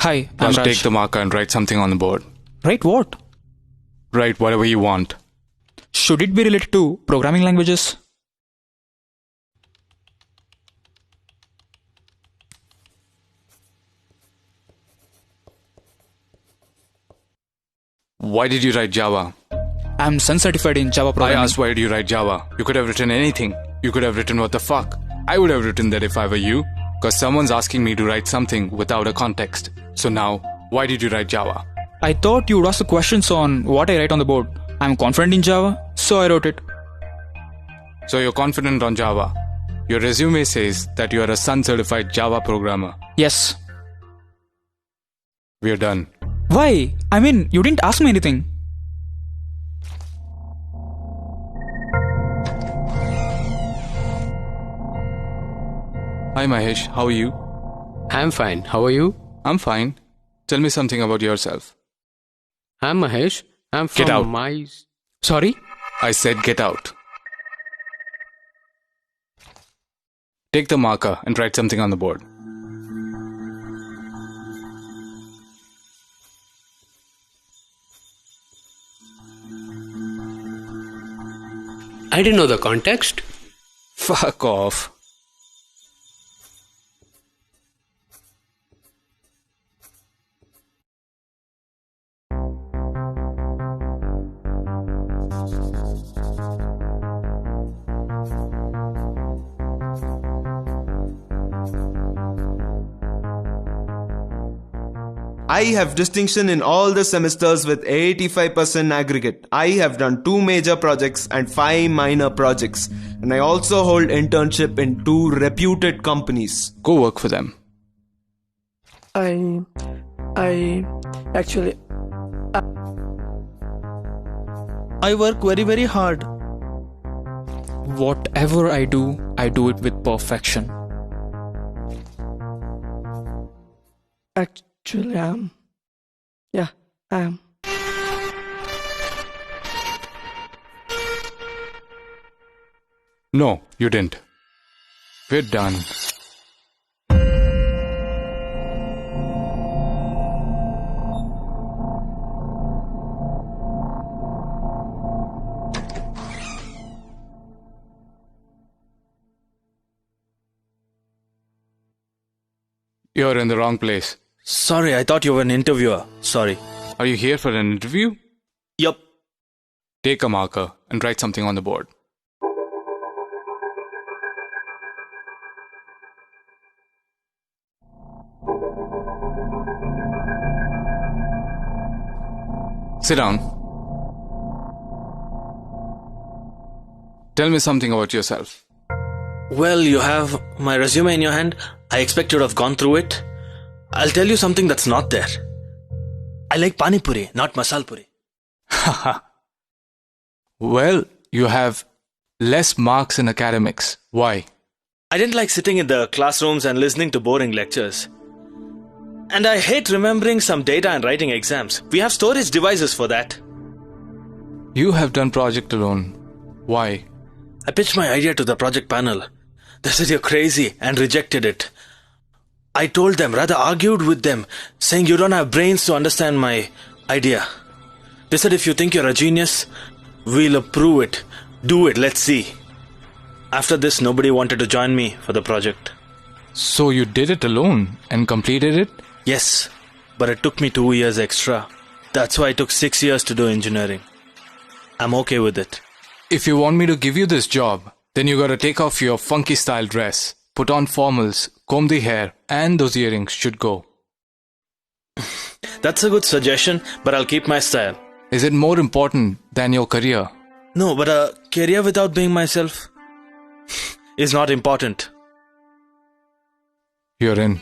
Hi, I'm Just Raj. take the marker and write something on the board. Write what? Write whatever you want. Should it be related to programming languages? Why did you write Java? I'm Sun certified in Java I programming. asked why did you write Java? You could have written anything. You could have written what the fuck. I would have written that if I were you. Because someone's asking me to write something without a context. So now, why did you write Java? I thought you would ask the questions on what I write on the board. I'm confident in Java, so I wrote it. So you're confident on Java. Your resume says that you are a Sun certified Java programmer. Yes. We're done. Why? I mean, you didn't ask me anything. Hi Mahesh, how are you? I'm fine. How are you? I'm fine. Tell me something about yourself. I'm Mahesh. I'm from Get out. Sorry? I said get out. Take the marker and write something on the board. I didn't know the context. Fuck off. I have distinction in all the semesters with 85% aggregate. I have done 2 major projects and 5 minor projects. And I also hold internship in 2 reputed companies. Go work for them. I actually I work very hard. Whatever I do it with perfection. Actually, I am. Yeah, I am. No, you didn't. We're done. You're in the wrong place. Sorry, I thought you were an interviewer. Sorry. Are you here for an interview? Yup. Take a marker and write something on the board. Sit down. Tell me something about yourself. Well, you have my resume in your hand. I expect you to have gone through it. I'll tell you something that's not there. I like pani puri, not masal puri. Well, you have less marks in academics. Why? I didn't like sitting in the classrooms and listening to boring lectures. And I hate remembering some data and writing exams. We have storage devices for that. You have done project alone. Why? I pitched my idea to the project panel. They said you're crazy and rejected it. I told them, rather argued with them, saying you don't have brains to understand my idea. They said if you think you're a genius, we'll approve it. Do it, let's see. After this, nobody wanted to join me for the project. So you did it alone and completed it? Yes, but it took me 2 years extra. That's why it took 6 years to do engineering. I'm okay with it. If you want me to give you this job, then you gotta take off your funky style dress, put on formals, comb the hair, and those earrings should go. That's a good suggestion, but I'll keep my style. Is it more important than your career? No, but a career without being myself is not important. You're in.